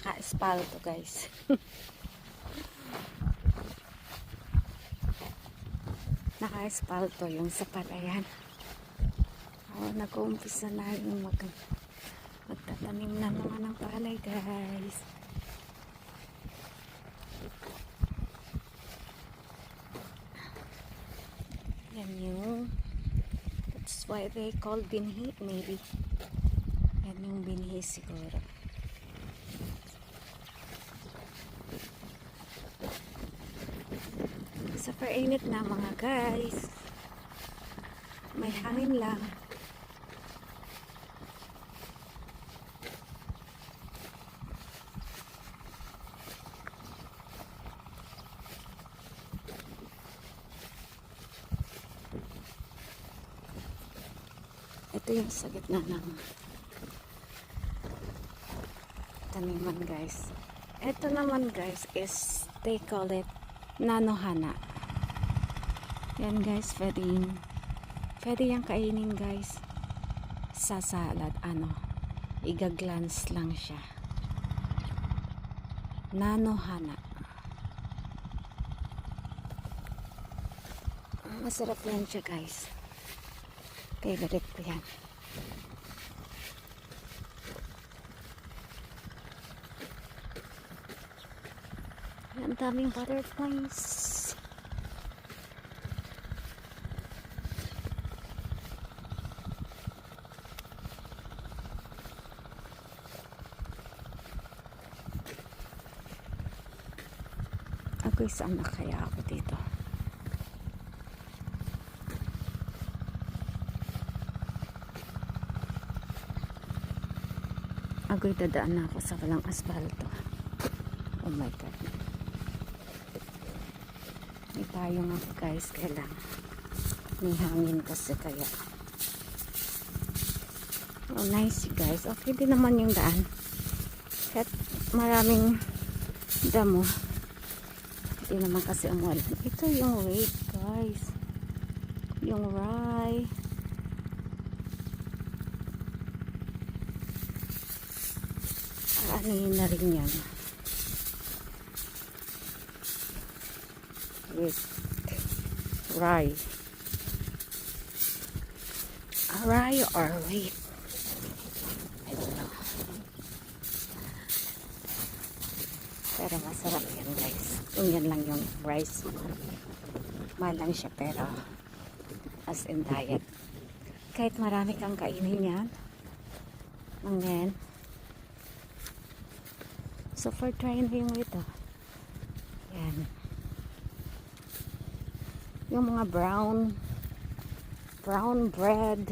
Naka-espalto guys. Naka-espalto yung sa palayan. Nag-uumpisa na yung magtatanim na naman ng palay guys. Yan yung, that's why they call binhi maybe. Yan yung binhi siguro. Super init na mga guys. May hangin lang. Ito yung sa gitna ng taniman guys. Ito naman guys is they call it nanohana. Yan guys, pwede yung kainin guys sa salad. Igaglance lang siya. Nanohana. Masarap yan siya guys. Favorite ko yan. Ang daming butterflies. Ako'y sana kaya ako dito. Ako'y dadaan na ako sa walang asfalto. Oh my god. May payong ako guys. Kailangan may hangin kasi kaya. Oh nice guys. Okay din naman yung daan. Kahit maraming damo. Hindi naman kasi umulan. Ito yung wait guys. Yung rye. Ano yun na rin yan. Wait. Rye. Rye or wait. I don't know. Pero masarap yan guys. Yan lang yung rice. Mahal lang siya pero as in diet. Kahit marami kang kainin yan. Mangen. So for trying mo yung ito. Yan. Yung mga brown bread.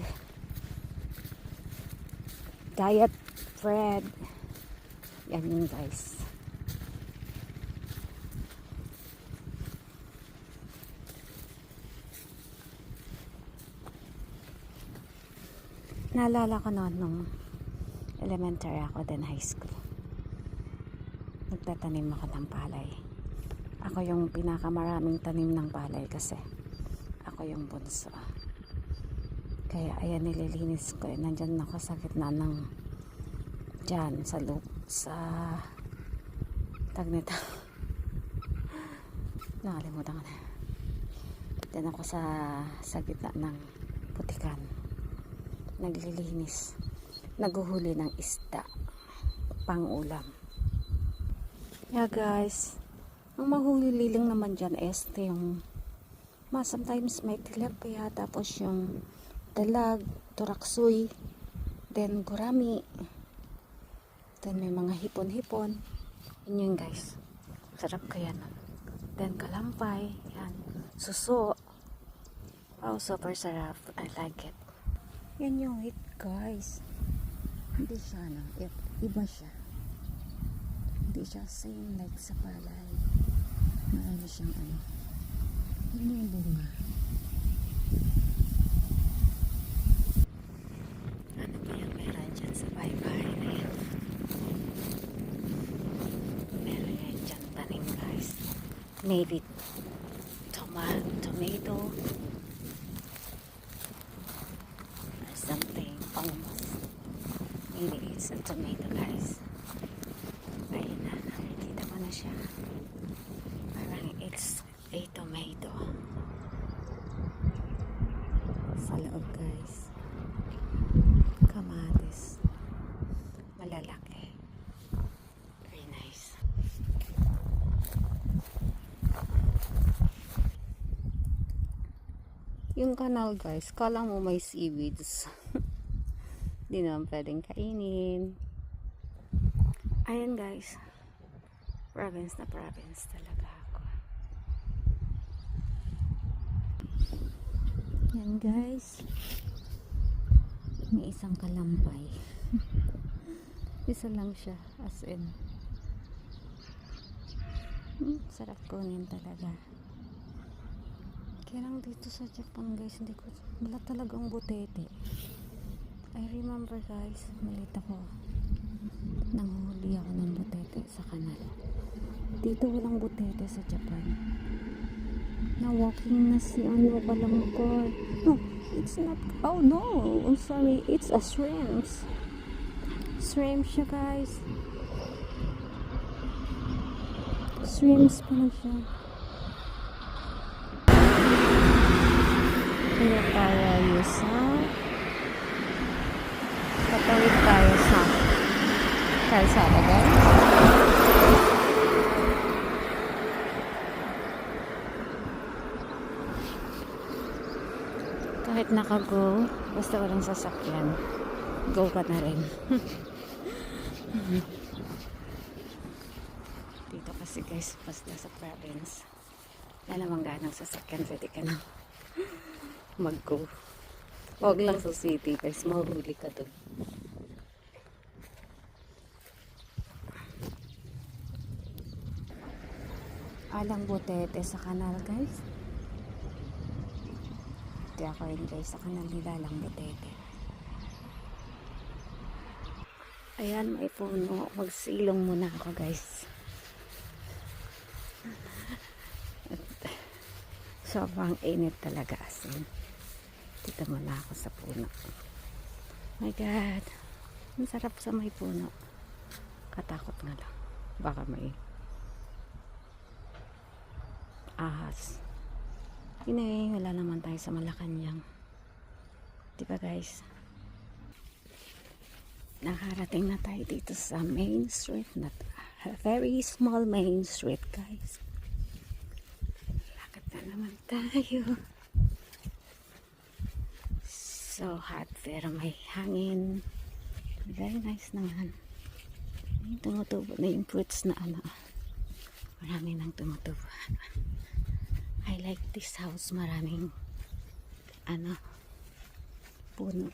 Diet bread. Yan yun guys. Naalala ko noon nung elementary ako then high school. Nagtatanim ako ng palay. Ako yung pinakamaraming tanim ng palay kasi ako yung bunso. Kaya ayan nililinis ko. Nandyan ako sa gitna ng dyan sa loop sa tagnita. Nakalimutan ko na. Dyan ako sa gitna ng putikan. Naglilinis. Naguhuli ng isda. Pang ulam. Yeah guys. Ang mahuli lang naman dyan is yung sometimes may tilapia tapos yung dalag, turaksoy, then gurami, then may mga hipon-hipon. Yun guys. Sarap kaya nun. Then kalampay. Yan. Suso. Oh, super sarap. I like it. Yan yung it guys. Hindi siya iba siya. Hindi siya same like sa palay. Marami siyang Yan yung bunga. Ano ba yung meron dyan sa baybay na yan? Meron yan dyan tanim guys. Maybe tomato or something almost. Maybe it's a tomato guys. Ay, na siya. Parang it's a tomato. Sa loob guys. Kamatis. Malalaki. Very nice. Yung kanal guys, kala mo may seaweeds. Di naman pwedeng kainin. Ayan guys. Province na province talaga ako. Yan guys. May isang kalampay. Isa lang siya. As in. Sarap kunin talaga. Kaya lang dito sa Japan guys, hindi ko, wala talagang butete. I remember guys, malit ako. Nanghuli ako ng butete sa kanal. Dito walang butete sa Japan. Na-walking na si ano palang ko. No, it's not, oh no, I'm sorry, it's a shrimps. Shrimps siya guys. Shrimps pala siya. Kaya tayo sa patawid tayo sa kalsada guys. Kahit naka-go, basta walang sasakyan, go ka na rin. Dito kasi guys, basta sa province, wala namang ganang sasakyan, pwede ka na mag-go. Huwag lang sa city guys, mahuli ka dun. Alang butete sa kanal guys. Hindi ako rin guys, sa kanal nila lang butete. Ayan, may puno. Magsilong muna ako guys. Sobrang init talaga asin. Dito muna ako sa puno. My God. Ang sarap sa may puno. Katakot nga lang. Baka may ahas. Yun wala naman tayo sa Malacanang. Diba guys? Nakarating na tayo dito sa main street. Not a very small main street guys. Lakad na naman tayo. So hot pero may hangin. Very nice naman. Tumutubo na yung fruits na ano. Marami nang tumutubo. I like this house. Maraming ano puno.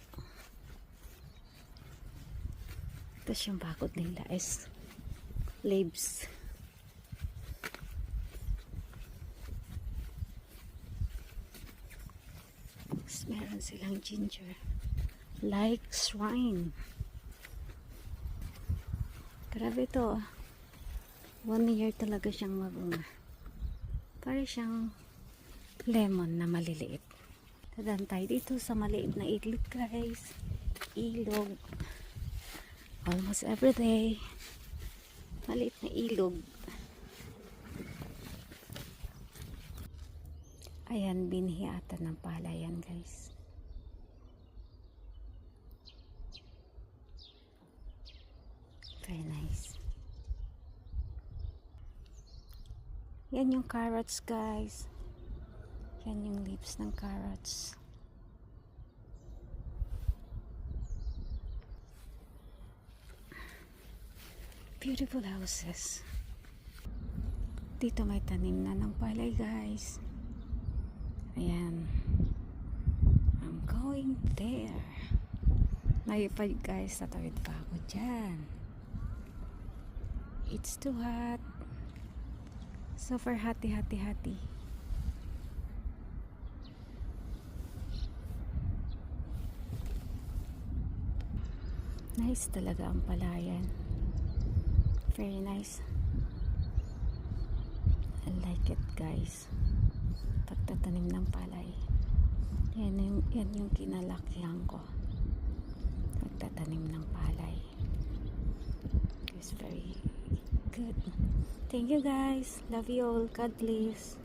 Tapos yung bakod nila is leaves. Tapos meron silang ginger. Like shrine. Grabe to. 1 year talaga siyang mabunga. Para siyang lemon na maliliit. Tadaan tayo dito sa maliit na ilog guys. Ilog. Almost every day. Maliit na ilog. Ayan, binhi ata ng palayan guys. Very nice. Yan yung carrots guys. Yan yung leaves ng carrots. Beautiful houses. Dito may tanim na ng palay guys. Ayan. I'm going there. Nayipad guys. Tatawid pa ako dyan. It's too hot. Super hati. Nice talaga ang palayan. Very nice. I like it guys. Pagtatanim ng palay. Yan yung kinalakihan ko. Pagtatanim ng palay. It's very good. Thank you guys. Love you all. God bless.